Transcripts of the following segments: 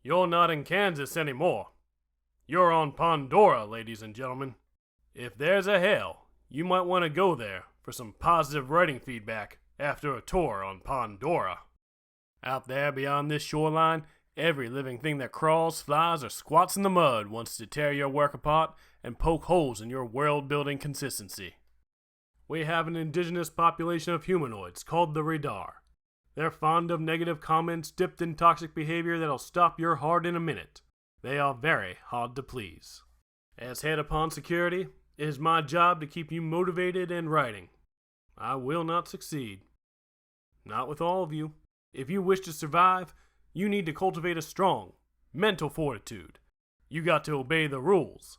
You're not in Kansas anymore. You're on Pondora, ladies and gentlemen. If there's a hell, you might want to go there for some positive writing feedback after a tour on Pondora. Out there beyond this shoreline, every living thing that crawls, flies, or squats in the mud wants to tear your work apart and poke holes in your world-building consistency. We have an indigenous population of humanoids called the Radar. They're fond of negative comments dipped in toxic behavior that'll stop your heart in a minute. They are very hard to please. As head upon security, it is my job to keep you motivated and writing. I will not succeed. Not with all of you. If you wish to survive, you need to cultivate a strong mental fortitude. You got to obey the rules.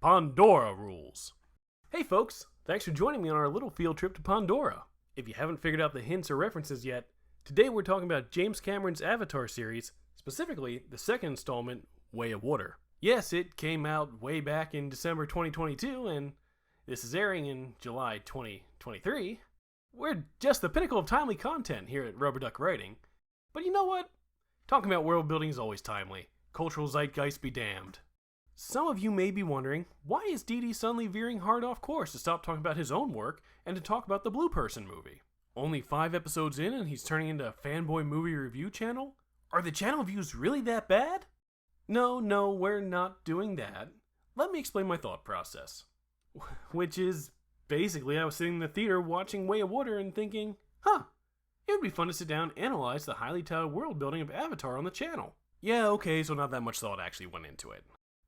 Pondora rules. Hey folks, thanks for joining me on our little field trip to Pondora. If you haven't figured out the hints or references yet, today we're talking about James Cameron's Avatar series, specifically the second installment, Way of Water. Yes, it came out way back in December 2022, and this is airing in July 2023. We're just the pinnacle of timely content here at Rubber Duck Writing. But you know what? Talking about world building is always timely. Cultural zeitgeist be damned. Some of you may be wondering, why is DD suddenly veering hard off course to stop talking about his own work and to talk about the Blue Person movie? Only 5 episodes in and he's turning into a fanboy movie review channel? Are the channel views really that bad? No, we're not doing that. Let me explain my thought process. Which is, basically I was sitting in the theater watching Way of Water and thinking, it would be fun to sit down and analyze the highly touted world building of Avatar on the channel. Yeah, okay, so not that much thought actually went into it.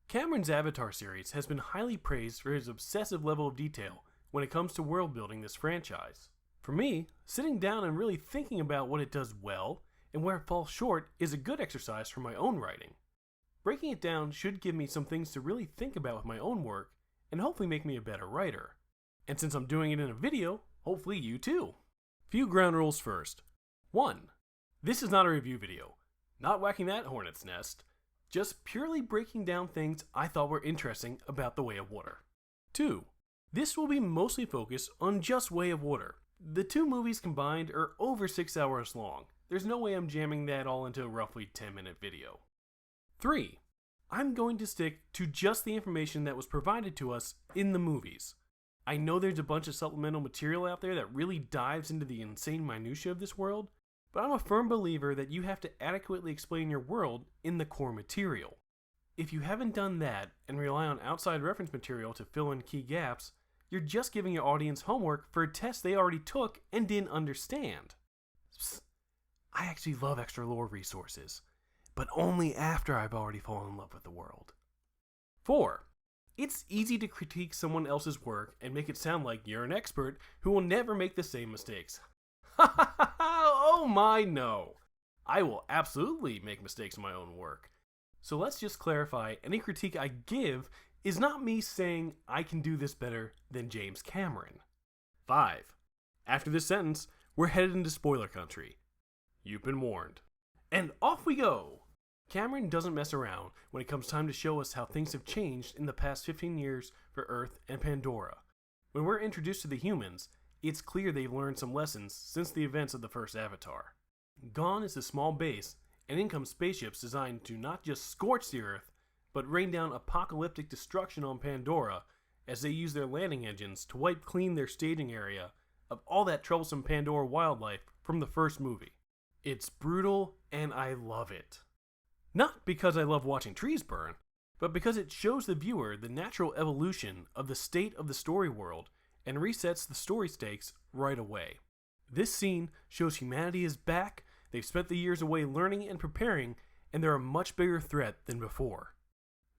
Cameron's Avatar series has been highly praised for his obsessive level of detail when it comes to world building this franchise. For me, sitting down and really thinking about what it does well and where it falls short is a good exercise for my own writing. Breaking it down should give me some things to really think about with my own work and hopefully make me a better writer. And since I'm doing it in a video, hopefully you too. Few ground rules first. 1. This is not a review video. Not whacking that hornet's nest. Just purely breaking down things I thought were interesting about the Way of Water. 2. This will be mostly focused on just Way of Water. The 2 movies combined are over 6 hours long. There's no way I'm jamming that all into a roughly 10-minute video. 3. I'm going to stick to just the information that was provided to us in the movies. I know there's a bunch of supplemental material out there that really dives into the insane minutiae of this world, but I'm a firm believer that you have to adequately explain your world in the core material. If you haven't done that and rely on outside reference material to fill in key gaps, you're just giving your audience homework for a test they already took and didn't understand. Psst. I actually love extra lore resources, but only after I've already fallen in love with the world. 4. It's easy to critique someone else's work and make it sound like you're an expert who will never make the same mistakes. Oh my no! I will absolutely make mistakes in my own work. So let's just clarify, any critique I give is not me saying I can do this better than James Cameron. 5. After this sentence, we're headed into spoiler country. You've been warned. And off we go! Cameron doesn't mess around when it comes time to show us how things have changed in the past 15 years for Earth and Pandora. When we're introduced to the humans, it's clear they've learned some lessons since the events of the first Avatar. Gone is the small base, and in come spaceships designed to not just scorch the Earth, but rain down apocalyptic destruction on Pandora as they use their landing engines to wipe clean their staging area of all that troublesome Pandora wildlife from the first movie. It's brutal, and I love it. Not because I love watching trees burn, but because it shows the viewer the natural evolution of the state of the story world and resets the story stakes right away. This scene shows humanity is back, they've spent the years away learning and preparing, and they're a much bigger threat than before.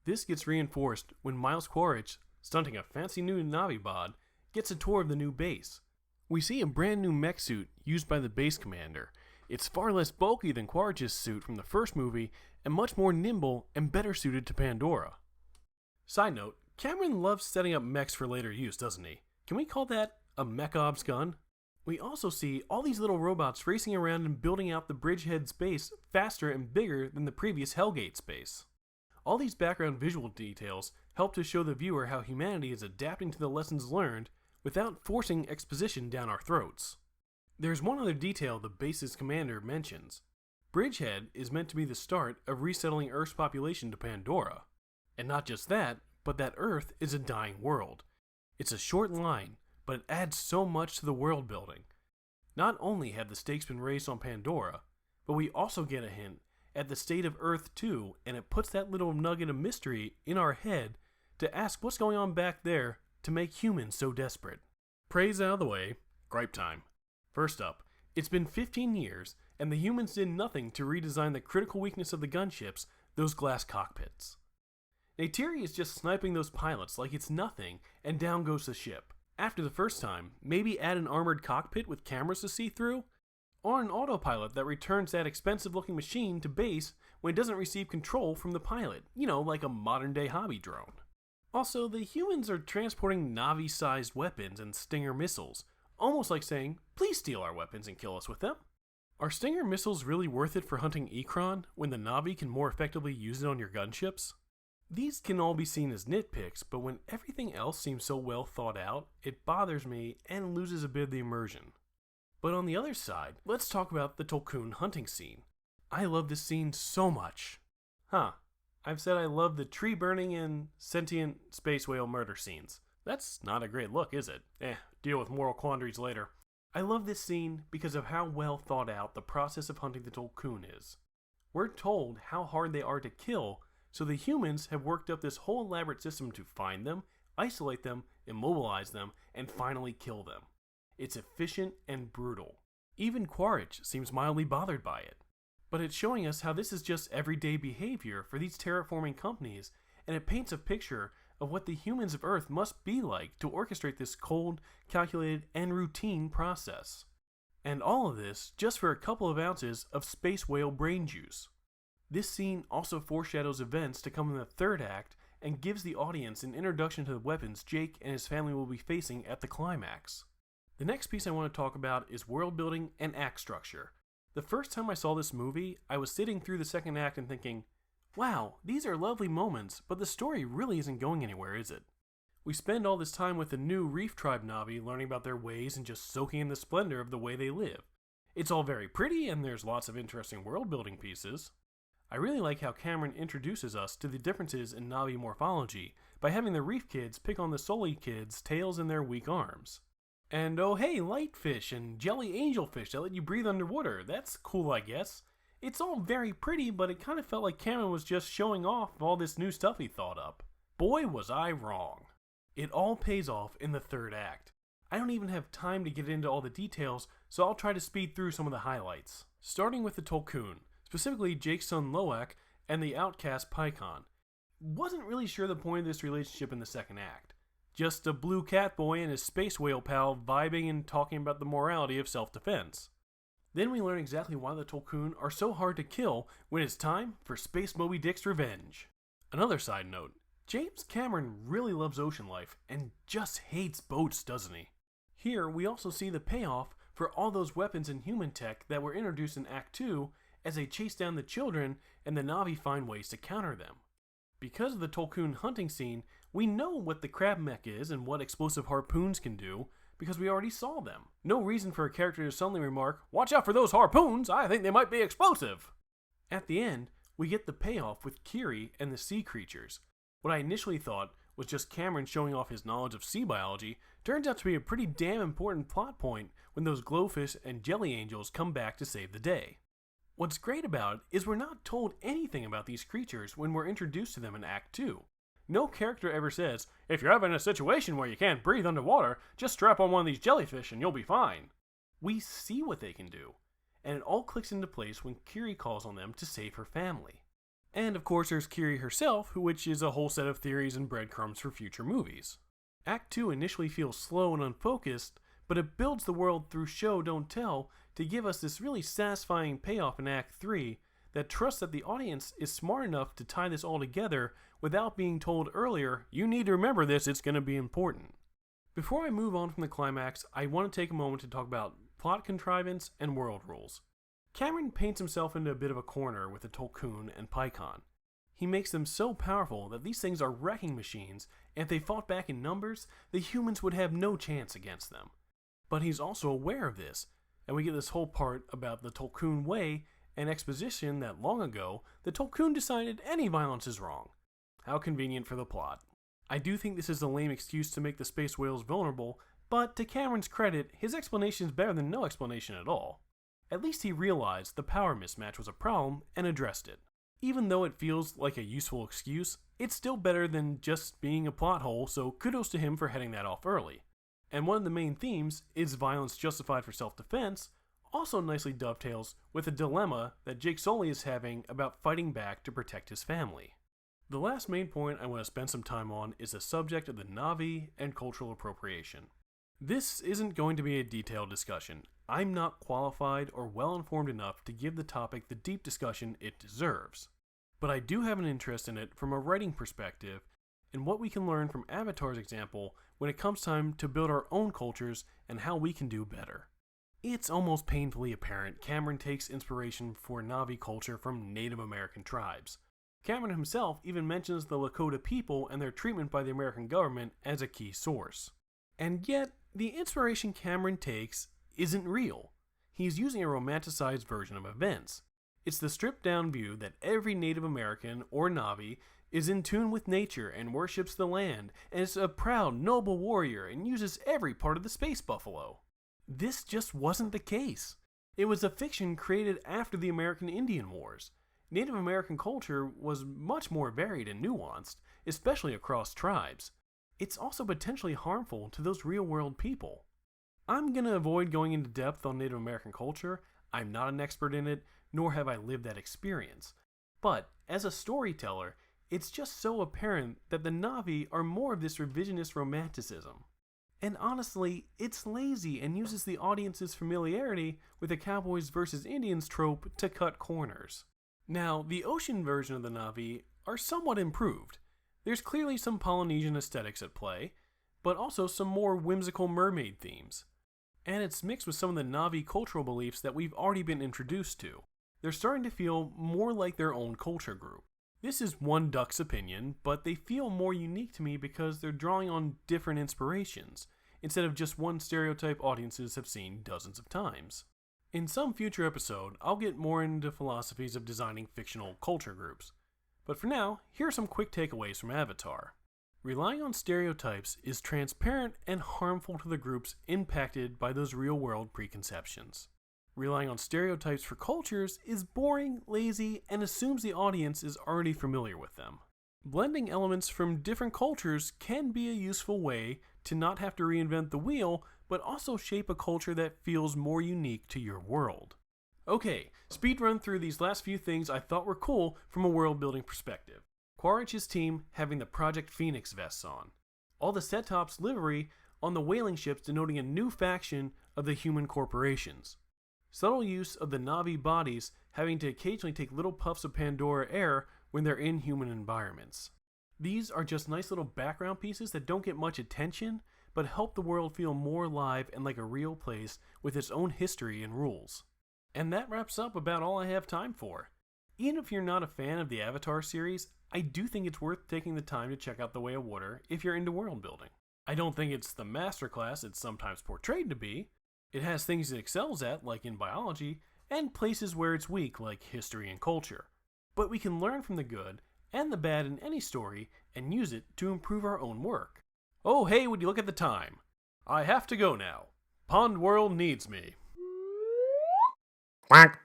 This gets reinforced when Miles Quaritch, stunting a fancy new Navi bod, gets a tour of the new base. We see a brand new mech suit used by the base commander. It's far less bulky than Quaritch's suit from the first movie and much more nimble and better suited to Pandora. Side note, Cameron loves setting up mechs for later use, doesn't he? Can we call that a mech obs gun? We also see all these little robots racing around and building out the bridgehead space faster and bigger than the previous Hellgate space. All these background visual details help to show the viewer how humanity is adapting to the lessons learned without forcing exposition down our throats. There's one other detail the base's commander mentions. Bridgehead is meant to be the start of resettling Earth's population to Pandora. And not just that, but that Earth is a dying world. It's a short line, but it adds so much to the world building. Not only have the stakes been raised on Pandora, but we also get a hint at the state of Earth too, and it puts that little nugget of mystery in our head to ask what's going on back there to make humans so desperate. Praise out of the way, gripe time. First up, it's been 15 years, and the humans did nothing to redesign the critical weakness of the gunships, those glass cockpits. Neytiri is just sniping those pilots like it's nothing, and down goes the ship. After the first time, maybe add an armored cockpit with cameras to see through, or an autopilot that returns that expensive-looking machine to base when it doesn't receive control from the pilot, like a modern-day hobby drone. Also, the humans are transporting Navi-sized weapons and Stinger missiles, almost like saying, please steal our weapons and kill us with them. Are Stinger missiles really worth it for hunting Ikron when the Navi can more effectively use it on your gunships? These can all be seen as nitpicks, but when everything else seems so well thought out, it bothers me and loses a bit of the immersion. But on the other side, let's talk about the Tolkun hunting scene. I love this scene so much. I've said I love the tree burning and sentient space whale murder scenes. That's not a great look, is it? Deal with moral quandaries later. I love this scene because of how well thought out the process of hunting the Tolkun is. We're told how hard they are to kill, so the humans have worked up this whole elaborate system to find them, isolate them, immobilize them, and finally kill them. It's efficient and brutal. Even Quaritch seems mildly bothered by it. But it's showing us how this is just everyday behavior for these terraforming companies, and it paints a picture of what the humans of Earth must be like to orchestrate this cold, calculated, and routine process. And all of this just for a couple of ounces of space whale brain juice. This scene also foreshadows events to come in the third act and gives the audience an introduction to the weapons Jake and his family will be facing at the climax. The next piece I want to talk about is world building and act structure. The first time I saw this movie, I was sitting through the second act and thinking, wow, these are lovely moments, but the story really isn't going anywhere, is it? We spend all this time with the new Reef Tribe Navi learning about their ways and just soaking in the splendor of the way they live. It's all very pretty and there's lots of interesting world building pieces. I really like how Cameron introduces us to the differences in Navi morphology by having the Reef kids pick on the Sully kids' tails and their weak arms. And oh hey, light fish and jelly angelfish that let you breathe underwater. That's cool, I guess. It's all very pretty, but it kind of felt like Cameron was just showing off all this new stuff he thought up. Boy, was I wrong. It all pays off in the third act. I don't even have time to get into all the details, so I'll try to speed through some of the highlights. Starting with the Tolkun, specifically Jake's son Loak and the outcast Pycon. Wasn't really sure the point of this relationship in the second act. Just a blue cat boy and his space whale pal vibing and talking about the morality of self-defense. Then we learn exactly why the Tolkun are so hard to kill when it's time for Space Moby Dick's revenge. Another side note, James Cameron really loves ocean life and just hates boats, doesn't he? Here we also see the payoff for all those weapons and human tech that were introduced in Act 2 as they chase down the children and the Navi find ways to counter them. Because of the Tolkun hunting scene, we know what the crab mech is and what explosive harpoons can do because we already saw them. No reason for a character to suddenly remark, "Watch out for those harpoons, I think they might be explosive!" At the end, we get the payoff with Kiri and the sea creatures. What I initially thought was just Cameron showing off his knowledge of sea biology turns out to be a pretty damn important plot point when those glowfish and jelly angels come back to save the day. What's great about it is we're not told anything about these creatures when we're introduced to them in Act 2. No character ever says, if you're ever in a situation where you can't breathe underwater, just strap on one of these jellyfish and you'll be fine. We see what they can do, and it all clicks into place when Kiri calls on them to save her family. And of course there's Kiri herself, which is a whole set of theories and breadcrumbs for future movies. Act 2 initially feels slow and unfocused, but it builds the world through show don't tell to give us this really satisfying payoff in Act 3 that trusts that the audience is smart enough to tie this all together without being told earlier, you need to remember this, it's going to be important. Before I move on from the climax, I want to take a moment to talk about plot contrivance and world rules. Cameron paints himself into a bit of a corner with the Tolkun and Pycon. He makes them so powerful that these things are wrecking machines, and if they fought back in numbers, the humans would have no chance against them. But he's also aware of this, and we get this whole part about the Tolkien way and exposition that long ago, the Tolkien decided any violence is wrong. How convenient for the plot. I do think this is a lame excuse to make the space whales vulnerable, but to Cameron's credit, his explanation is better than no explanation at all. At least he realized the power mismatch was a problem and addressed it. Even though it feels like a useful excuse, it's still better than just being a plot hole, so kudos to him for heading that off early. And one of the main themes, is violence justified for self-defense, also nicely dovetails with a dilemma that Jake Sully is having about fighting back to protect his family. The last main point I want to spend some time on is the subject of the Na'vi and cultural appropriation. This isn't going to be a detailed discussion. I'm not qualified or well informed enough to give the topic the deep discussion it deserves. But I do have an interest in it from a writing perspective and what we can learn from Avatar's example when it comes time to build our own cultures and how we can do better. It's almost painfully apparent Cameron takes inspiration for Na'vi culture from Native American tribes. Cameron himself even mentions the Lakota people and their treatment by the American government as a key source. And yet, the inspiration Cameron takes isn't real. He's using a romanticized version of events. It's the stripped-down view that every Native American, or Na'vi, is in tune with nature and worships the land, and is a proud, noble warrior and uses every part of the space buffalo. This just wasn't the case. It was a fiction created after the American Indian Wars. Native American culture was much more varied and nuanced, especially across tribes. It's also potentially harmful to those real-world people. I'm going to avoid going into depth on Native American culture. I'm not an expert in it, nor have I lived that experience. But, as a storyteller, it's just so apparent that the Na'vi are more of this revisionist romanticism. And honestly, it's lazy and uses the audience's familiarity with the Cowboys versus Indians trope to cut corners. Now, the ocean version of the Na'vi are somewhat improved. There's clearly some Polynesian aesthetics at play, but also some more whimsical mermaid themes. And it's mixed with some of the Na'vi cultural beliefs that we've already been introduced to. They're starting to feel more like their own culture group. This is one duck's opinion, but they feel more unique to me because they're drawing on different inspirations, instead of just one stereotype audiences have seen dozens of times. In some future episode, I'll get more into philosophies of designing fictional culture groups. But for now, here are some quick takeaways from Avatar. Relying on stereotypes is transparent and harmful to the groups impacted by those real-world preconceptions. Relying on stereotypes for cultures is boring, lazy, and assumes the audience is already familiar with them. Blending elements from different cultures can be a useful way to not have to reinvent the wheel, but also shape a culture that feels more unique to your world. Okay, speed run through these last few things I thought were cool from a world building perspective. Quaritch's team having the Project Phoenix vests on. All the set-tops livery on the whaling ships denoting a new faction of the human corporations. Subtle use of the Na'vi bodies having to occasionally take little puffs of Pandora air when they're in human environments. These are just nice little background pieces that don't get much attention, but help the world feel more alive and like a real place with its own history and rules. And that wraps up about all I have time for. Even if you're not a fan of the Avatar series, I do think it's worth taking the time to check out The Way of Water if you're into world building. I don't think it's the masterclass it's sometimes portrayed to be. It has things it excels at, like in biology, and places where it's weak, like history and culture. But we can learn from the good and the bad in any story and use it to improve our own work. Oh hey, would you look at the time? I have to go now. Pond World needs me. Quack.